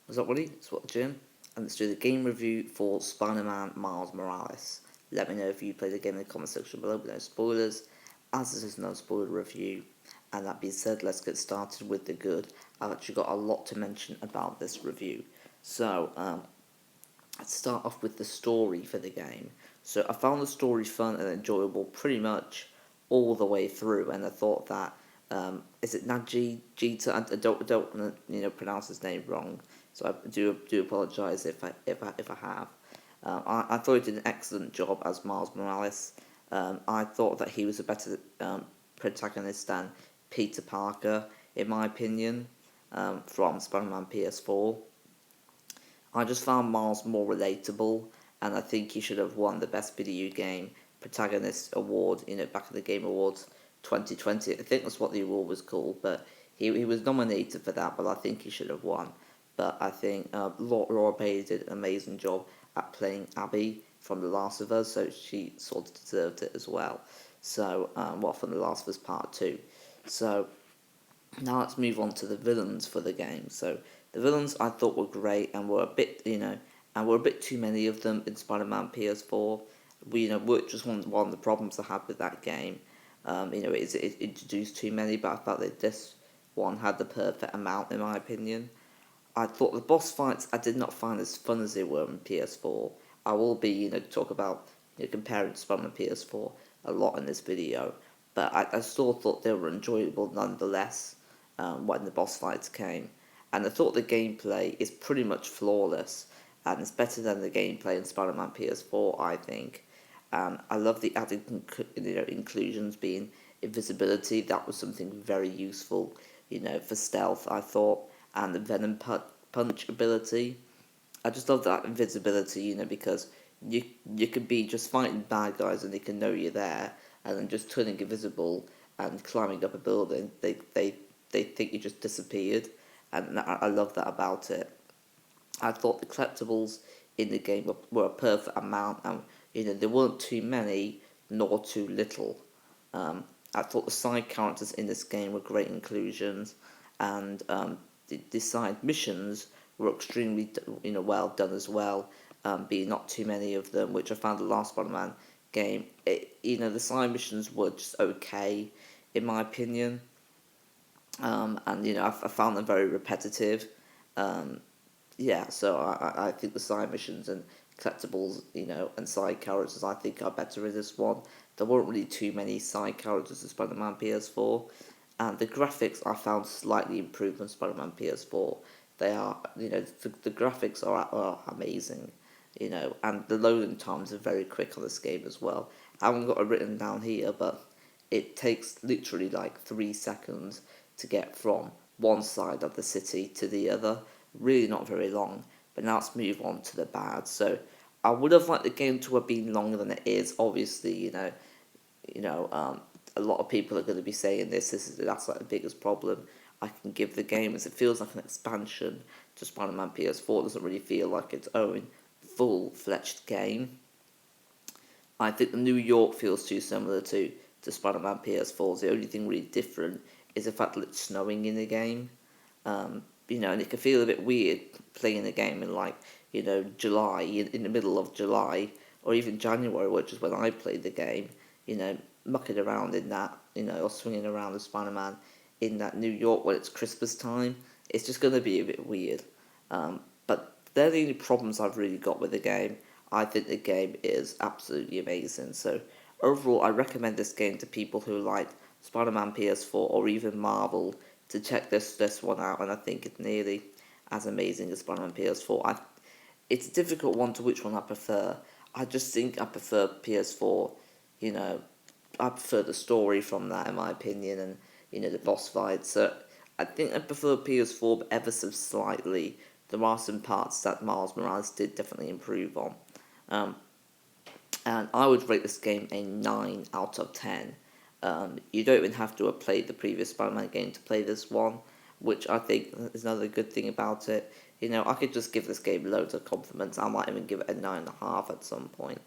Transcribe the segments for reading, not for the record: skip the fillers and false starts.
What's up, buddy? It's what Jim, and let's do the game review for Spider-Man Miles Morales. Let me know if you played the game in the comment section below with no spoilers, as this is no spoiler review. And that being said, let's get started with the good. I've actually got a lot to mention about this review. Let's start off with the story for the game. So I found the story fun and enjoyable pretty much all the way through, and I thought that is it Naji Jeter? I don't want to pronounce his name wrong, so I do apologise if I have. I thought he did an excellent job as Miles Morales. I thought that he was a better protagonist than Peter Parker, in my opinion, from Spider-Man PS4. I just found Miles more relatable, and I think he should have won the Best Video Game Protagonist Award, back at the Game Awards 2020. I think that's what the award was called, but he was nominated for that, but I think he should have won. But I think Laura Bailey did an amazing job at playing Abby from The Last of Us, so she sort of deserved it as well. From The Last of Us Part 2. So, now let's move on to the villains for the game. So the villains I thought were great and were a bit, and were a bit too many of them in Spider-Man PS4. Which was one of the problems I had with that game. It introduced too many, but I felt that this one had the perfect amount in my opinion. I thought the boss fights I did not find as fun as they were in PS4. I will be, talk about comparing Spider-Man PS4 a lot in this video, but I still thought they were enjoyable nonetheless when the boss fights came. And I thought the gameplay is pretty much flawless, and it's better than the gameplay in Spider-Man PS4, I think. I love the added inclusions being invisibility. That was something very useful, for stealth, I thought, and the Venom punch ability. I just love that invisibility, because you could be just fighting bad guys and they can know you're there, and then just turning invisible and climbing up a building, they think you just disappeared, and I love that about it. I thought the collectibles in the game were a perfect amount, and there weren't too many nor too little. I thought the side characters in this game were great inclusions, and the side missions were extremely well done as well, being not too many of them, which I found the last Spider-Man game. The side missions were just okay, in my opinion, and I found them very repetitive. So I think the side missions and collectibles, and side characters, I think are better in this one. There weren't really too many side characters in Spider-Man PS4, and the graphics I found slightly improved on Spider-Man PS4. They are, the graphics are amazing, and the loading times are very quick on this game as well. I haven't got it written down here, but it takes literally like 3 seconds to get from one side of the city to the other. Really not very long. But now let's move on to the bad. So I would have liked the game to have been longer than it is. Obviously, a lot of people are going to be saying that's like the biggest problem I can give the game, as it feels like an expansion to Spider-Man PS4. It doesn't really feel like its own full-fledged game. I think the New York feels too similar to Spider-Man PS4. The only thing really different is the fact that it's snowing in the game. And it can feel a bit weird playing the game in July, in the middle of July, or even January, which is when I played the game, mucking around in that, or swinging around the Spider-Man in that New York when it's Christmas time. It's just going to be a bit weird. But they're the only problems I've really got with the game. I think the game is absolutely amazing. So overall, I recommend this game to people who like Spider-Man PS4 or even Marvel to check this one out, and I think it's nearly as amazing as Spider-Man PS4. It's a difficult one to which one I prefer. I just think I prefer PS4. I prefer the story from that, in my opinion, and the boss fights. So I think I prefer PS4, but ever so slightly. There are some parts that Miles Morales did definitely improve on. Um, and I would rate this game a 9 out of 10. You don't even have to have played the previous Spider-Man game to play this one, which I think is another good thing about it. I could just give this game loads of compliments. I might even give it a 9.5 at some point.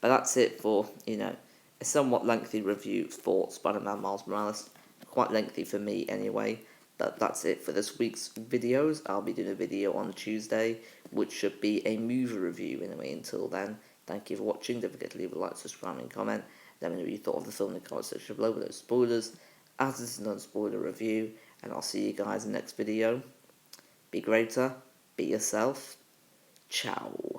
But that's it for, a somewhat lengthy review for Spider-Man Miles Morales. Quite lengthy for me anyway. that's it for this week's videos. I'll be doing a video on Tuesday, which should be a movie review anyway. Until then, thank you for watching. Don't forget to leave a like, subscribe, and comment. Let me know what you thought of the film in the comment section below with those spoilers, as this is a non-spoiler review, and I'll see you guys in the next video. Be greater, be yourself. Ciao.